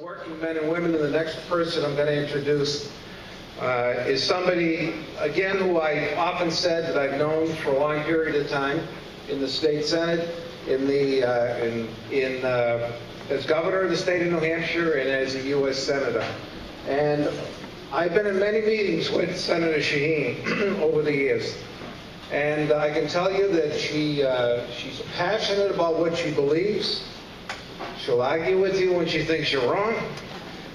Working men and women, and the next person I'm going to introduce is somebody, again, who I often said that I've known for a long period of time in the state senate, as governor of the state of New Hampshire, and as a U.S. senator. And I've been in many meetings with Senator Shaheen over the years, and I can tell you that she's passionate about what she believes. She'll argue with you when she thinks you're wrong,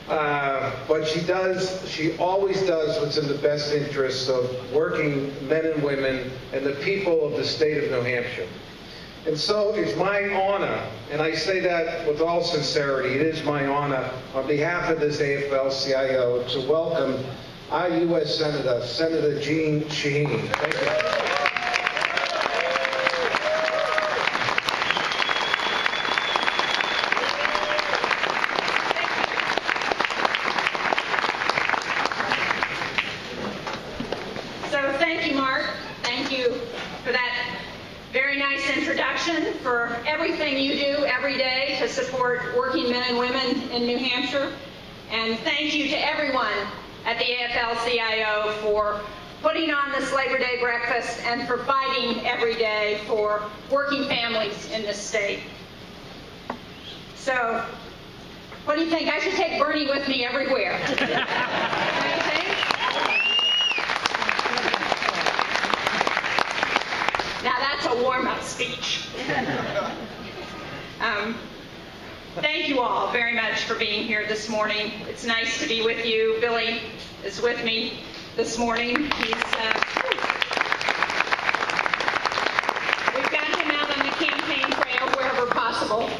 but she always does what's in the best interest of working men and women and the people of the state of New Hampshire. And so it's my honor, and I say that with all sincerity, it is my honor on behalf of this AFL-CIO to welcome our U.S. Senator, Senator Jeanne Shaheen. Thank you. For everything you do every day to support working men and women in New Hampshire. And thank you to everyone at the AFL-CIO for putting on this Labor Day breakfast and for fighting every day for working families in this state. So, what do you think? I should take Bernie with me everywhere. What do you think? Now that's a warm-up speech. Thank you all very much for being here this morning. It's nice to be with you. Billy is with me this morning. We've got him out on the campaign trail wherever possible.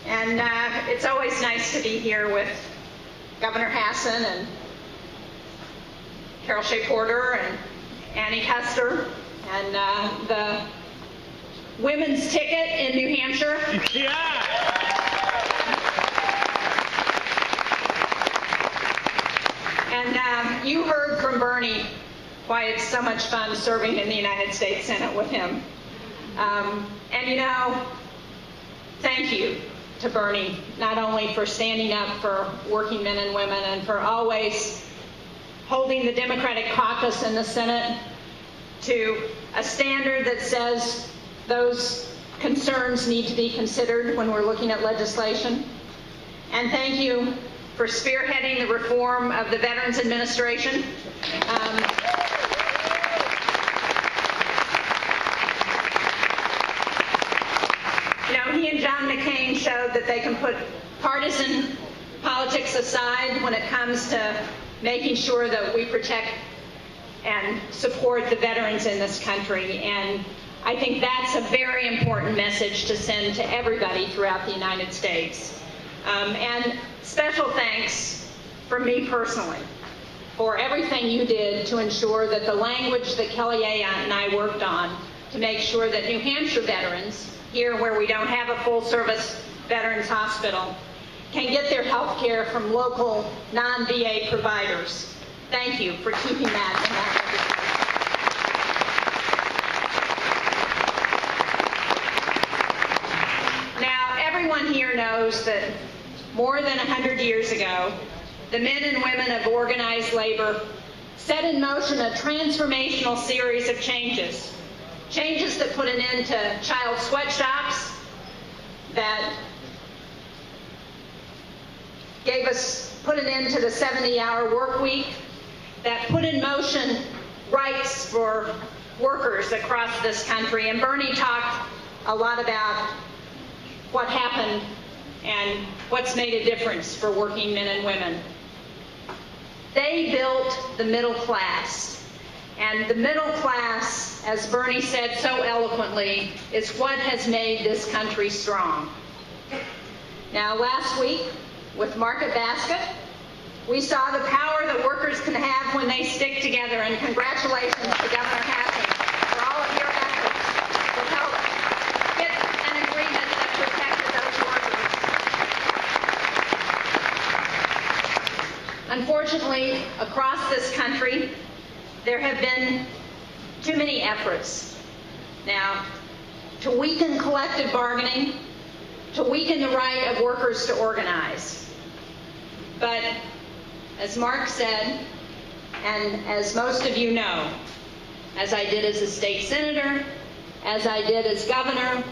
And it's always nice to be here with Governor Hassan and Carol Shea Porter and Annie Custer and the women's ticket in New Hampshire. Yeah. And you heard from Bernie why it's so much fun serving in the United States Senate with him. And you know, thank you to Bernie, not only for standing up for working men and women and for always holding the Democratic caucus in the Senate to a standard that says those concerns need to be considered when we're looking at legislation. And thank you for spearheading the reform of the Veterans Administration. You know, he and John McCain showed that they can put partisan politics aside when it comes to making sure that we protect and support the veterans in this country. And I think that's a very important message to send to everybody throughout the United States. And special thanks from me personally for everything you did to ensure that the language that Kelly Ayant and I worked on to make sure that New Hampshire veterans, here where we don't have a full-service veterans hospital, can get their health care from local non-VA providers. Thank you for keeping that in that legislation. Now, everyone here knows that more than 100 years ago, the men and women of organized labor set in motion a transformational series of changes. Changes that put an end to child sweatshops, that put an end to the 70-hour work week, that put in motion rights for workers across this country. And Bernie talked a lot about what happened and what's made a difference for working men and women. They built the middle class. And the middle class, as Bernie said so eloquently, is what has made this country strong. Now, last week, with Market Basket, we saw the power that workers can have when they stick together, and congratulations to Governor Hassan for all of your efforts to help get an agreement that protected those workers. Unfortunately, across this country, there have been too many efforts now to weaken collective bargaining, to weaken the right of workers to organize. But as Mark said, and as most of you know, as I did as a state senator, as I did as governor,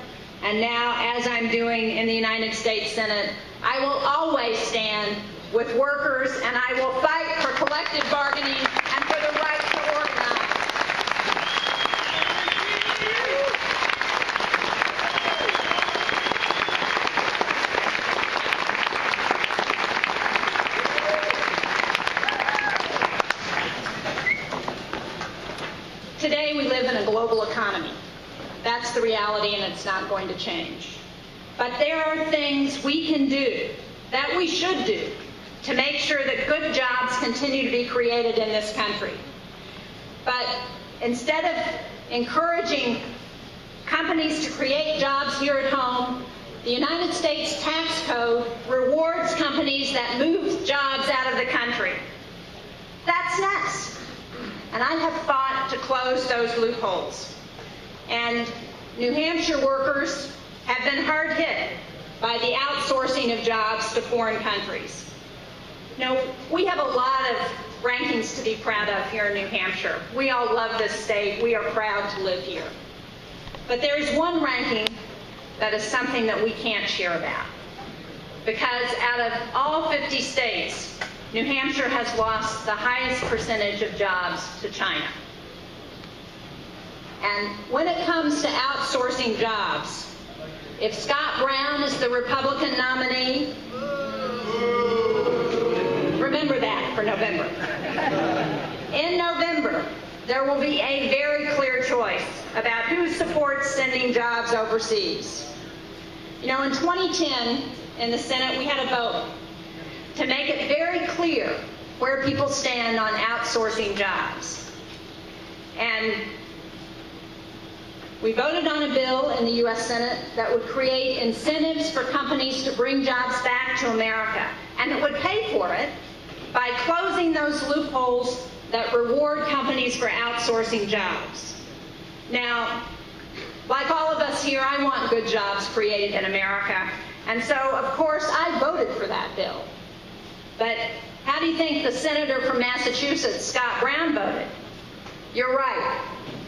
and now as I'm doing in the United States Senate, I will always stand with workers, and I will fight for collective bargaining and for the right to organize. Today we live in a global economy. That's the reality, and it's not going to change. But there are things we can do, that we should do, to make sure that good jobs continue to be created in this country. But instead of encouraging companies to create jobs here at home, the United States tax code rewards companies that move jobs out of the country. That's nuts. And I have fought to close those loopholes. And New Hampshire workers have been hard hit by the outsourcing of jobs to foreign countries. Now, we have a lot of rankings to be proud of here in New Hampshire. We all love this state. We are proud to live here. But there is one ranking that is something that we can't share about. Because out of all 50 states, New Hampshire has lost the highest percentage of jobs to China. And when it comes to outsourcing jobs, if Scott Brown is the Republican nominee, remember that for November. In November, there will be a very clear choice about who supports sending jobs overseas. You know, in 2010, in the Senate, we had a vote to make it very clear where people stand on outsourcing jobs. And we voted on a bill in the U.S. Senate that would create incentives for companies to bring jobs back to America. And it would pay for it by closing those loopholes that reward companies for outsourcing jobs. Now, like all of us here, I want good jobs created in America. And so, of course, I voted for that bill. But how do you think the senator from Massachusetts, Scott Brown, voted? You're right.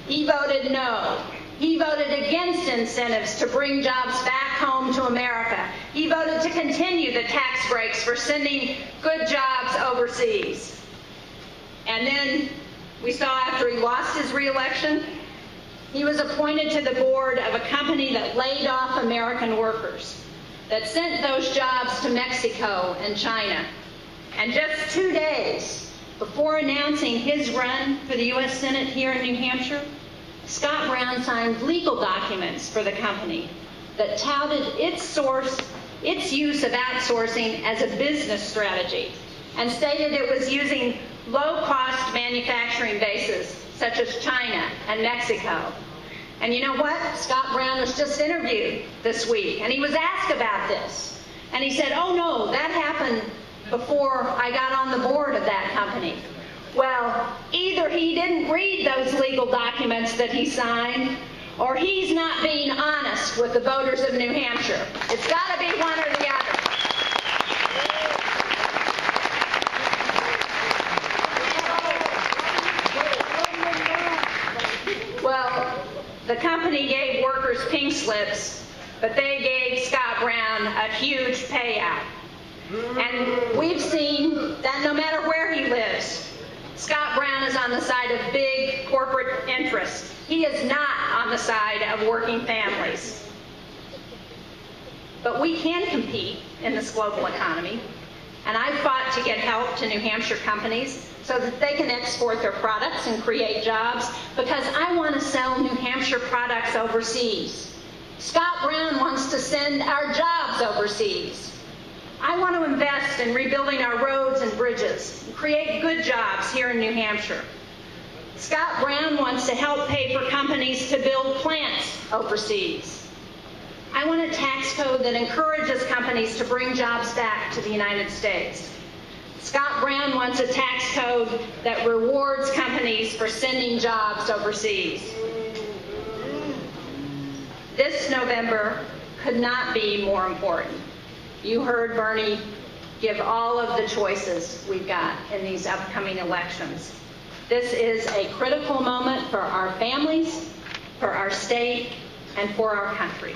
He voted no. He voted against incentives to bring jobs back home to America. He voted to continue the tax breaks for sending good jobs overseas. And then we saw after he lost his re-election, he was appointed to the board of a company that laid off American workers, that sent those jobs to Mexico and China. And just 2 days before announcing his run for the U.S. Senate here in New Hampshire, Scott Brown signed legal documents for the company that touted its use of outsourcing as a business strategy and stated it was using low-cost manufacturing bases such as China and Mexico. And you know what? Scott Brown was just interviewed this week, and he was asked about this. And he said, oh no, that happened before I got on the board of that company. Well, either he didn't read those legal documents that he signed, or he's not being honest with the voters of New Hampshire. It's got to be one or the other. Well, the company gave workers pink slips, but they gave Scott Brown a huge payout. And we've seen that no matter where he lives, Scott Brown is on the side of big corporate interests. He is not on the side of working families. But we can compete in this global economy, and I've fought to get help to New Hampshire companies so that they can export their products and create jobs, because I want to sell New Hampshire products overseas. Scott Brown wants to send our jobs overseas. I want to invest in rebuilding our roads and bridges and create good jobs here in New Hampshire. Scott Brown wants to help pay for companies to build plants overseas. I want a tax code that encourages companies to bring jobs back to the United States. Scott Brown wants a tax code that rewards companies for sending jobs overseas. This November could not be more important. You heard Bernie give all of the choices we've got in these upcoming elections. This is a critical moment for our families, for our state, and for our country.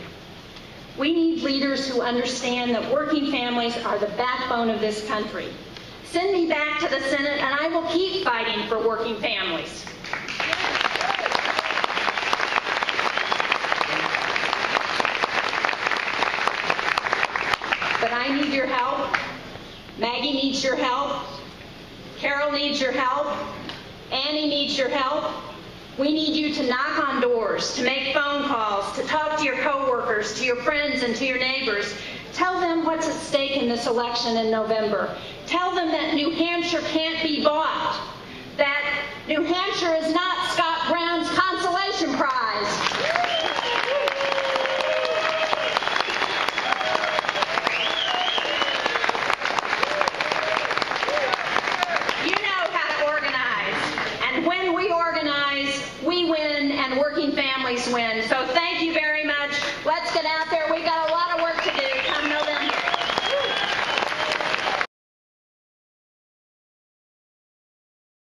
We need leaders who understand that working families are the backbone of this country. Send me back to the Senate and I will keep fighting for working families. But I need your help. Maggie needs your help. Carol needs your help. Annie needs your help. We need you to knock on doors, to make phone calls, to talk to your coworkers, to your friends, and to your neighbors. Tell them what's at stake in this election in November. Tell them that New Hampshire can't be bought, that New Hampshire is not Scott Brown's consolation prize. You know how to organize, and when we organize, we win and working families win. So thank